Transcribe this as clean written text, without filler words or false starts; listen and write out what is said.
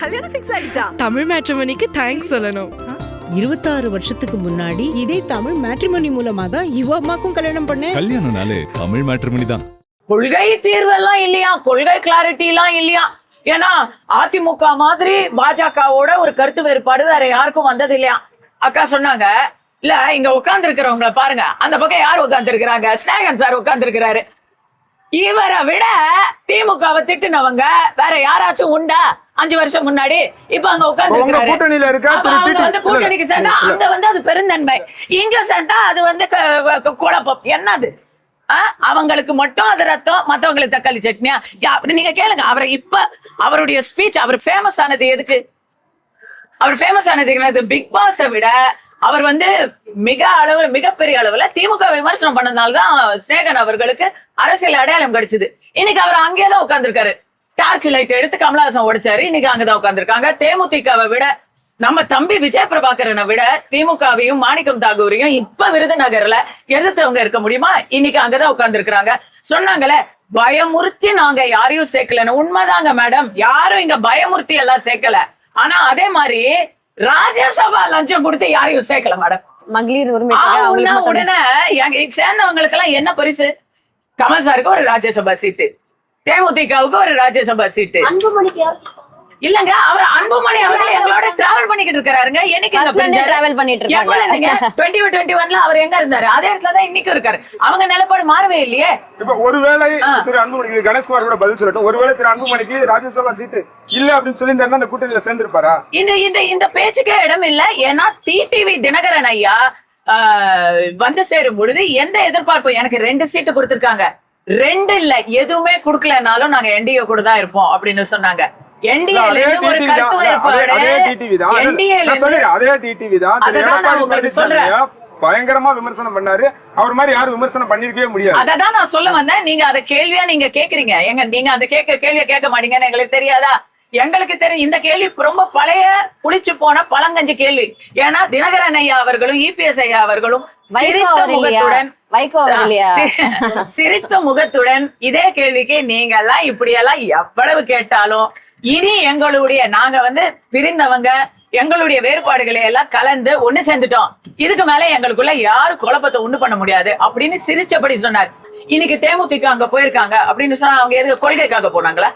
கல்யாணம் ஃபிக்ஸ் ஆயிடுச்சா? தமிழ் மேட்ரிமோனிக்கு தேங்க்ஸ் சொல்லணும். 26 வருஷத்துக்கு முன்னாடி இதே தமிழ் மேட்ரிமோனி மூலமா தான் இவ அம்மாக்கும் கல்யாணம் பண்ணேன். கல்யாணம்னாலே தமிழ் மேட்ரிமோனி தான். கொள்கை தீர்வு எல்லாம் இல்லையா, கொள்கை கிளாரிட்டி எல்லாம் இல்லையா. ஏன்னா அதிமுக மாதிரி பாஜகவோட ஒரு கருத்து வேறுபாடு வேற யாருக்கும் வந்தது இல்லையா. அக்கா சொன்னாங்க இல்ல, இங்க உட்கார்ந்து இருக்கிறவங்களை பாருங்க, அந்த பக்கம் யார் உட்கார்ந்து இருக்கிறாங்க, ஸ்நேகன் சார் உட்கார்ந்து இருக்கிறாரு. இவரை விட திமுகவை திட்டுனவங்க வேற யாராச்சும் உண்டா 5 வருஷம் முன்னாடி? இப்ப அங்க உட்கார்ந்து அவங்க வந்து கூட்டணிக்கு சேர்ந்தா அங்க வந்து அது பெருந்தன்மை, இங்க சேர்ந்தா அது வந்து குழப்பம். என்னது அவங்களுக்கு மட்டும் அது ரத்தம், மத்தவங்களுக்கு தக்காளி சட்னியா? நீங்க கேளுங்க அவரை. இப்ப அவருடைய ஸ்பீச், அவர் ஃபேமஸ் ஆனது எதுக்கு? அவர் ஃபேமஸ் ஆனது பிக் பாஸை விட அவர் வந்து மிகப்பெரிய அளவுல திமுக விமர்சனம் பண்ணதுனால்தான் ஸ்நேகன் அவர்களுக்கு அரசியல் அடையாளம் கிடைச்சது. இன்னைக்கு அவர் அங்கேயேதான் உட்கார்ந்துருக்காரு. டார்ச் லைட் எடுத்து கமலஹாசன் உடைச்சாரு, இன்னைக்கு அங்கதான் உட்கார்ந்துருக்காங்க. தேமுதிகவை விட நம்ம தம்பி விஜய் பிரபாகரனை விட திமுகவையும் மாணிக்கம் தாகூரையும் இப்ப விருதுநகர்ல எதிர்த்தவங்க இருக்க முடியுமா? இன்னைக்கு அங்கதான் உட்கார்ந்து இருக்கிறாங்க. சொன்னாங்களே பயமுறுத்தி நாங்க யாரையும் சேர்க்கலன்னு. உண்மைதாங்க மேடம், யாரும் இங்க பயமுறுத்தி எல்லாம் சேர்க்கல. ஆனா அதே மாதிரி ராஜ்யசபா லஞ்சம் கொடுத்து யாரையும் சேர்க்கல மேடம். மகளிர் உரிமை உடனே சேர்ந்தவங்களுக்கு எல்லாம் என்ன பரிசு? கமல் சாருக்கு ஒரு ராஜ்யசபா சீட்டு, தேமுதிகவுக்கு ஒரு ராஜ்யசபா சீட்டு. இல்லங்க, அவர் அன்புமணி அவர்கள் எங்களோட டிராவல் பண்ணிக்கிட்டு இருக்காருங்க. என்னைக்கு டிராவல் பண்ணிட்டு இருக்காங்க. 2021 அவர் எங்க இருந்தாரு, அதே இடத்துல தான் இன்னைக்கு இருக்காரு. அவங்க நிலைப்பாடு மாறவே இல்லையே. இப்ப ஒருவேளை திரு அன்புமணிக்கு கணேஷ்குமார் கூட பதில் சொல்லட்டும். ஒருவேளை திரு அன்புமணிக்கு ராஜ்யசபா சீட்டு இல்ல அப்படின்னு சொல்லி அந்த கூட்டணியில சேர்ந்திருப்பாரா? இந்த பேச்சுக்கே இடம் இல்ல. ஏன்னா டிடிவி தினகரன் ஐயா வந்து சேரும் பொழுது எந்த எதிர்பார்ப்பு, எனக்கு 2 சீட்டு கொடுத்திருக்காங்க, 2 இல்ல எதுவுமே குடுக்கலனாலும் நாங்க என்டிஏ கூட தான் இருப்போம் அப்படின்னு சொன்னாங்க. பயங்கரமா விமர்சனம் பண்ணாரு. அவர் மாதிரி யாரும் விமர்சனம் பண்ணிருக்கவே முடியாது. அததான் நான் சொல்ல வந்தேன். நீங்க அத கேள்வியா நீங்க கேக்குறீங்க. நீங்க அந்த கேள்வியை கேட்க மாட்டீங்கன்னு எங்களுக்கு தெரியாதா? எங்களுக்கு தெரியும். இந்த கேள்வி ரொம்ப பழைய புளிச்சு போன பழங்கஞ்சி கேள்வி. ஏன்னா தினகரன் ஐயா அவர்களும் இபிஎஸ் ஐயா அவர்களும் சிரித்த முகத்துடன் இதே கேள்விக்கு நீங்க எல்லாம் இப்படி எல்லாம் எவ்வளவு கேட்டாலும் இனி எங்களுடைய நாங்க வந்து பிரிந்தவங்க, எங்களுடைய வேறுபாடுகளை எல்லாம் கலந்து ஒண்ணு சேர்ந்துட்டோம். இதுக்கு மேல எங்களுக்குள்ள யாரும் குழப்பத்தை உண்டு பண்ண முடியாது அப்படின்னு சிரிச்சபடி சொன்னார். இன்னைக்கு தேமுதிக அங்க போயிருக்காங்க அப்படின்னு சொன்னா அவங்க எதுக்கு கொள்கைக்காக போனாங்களா?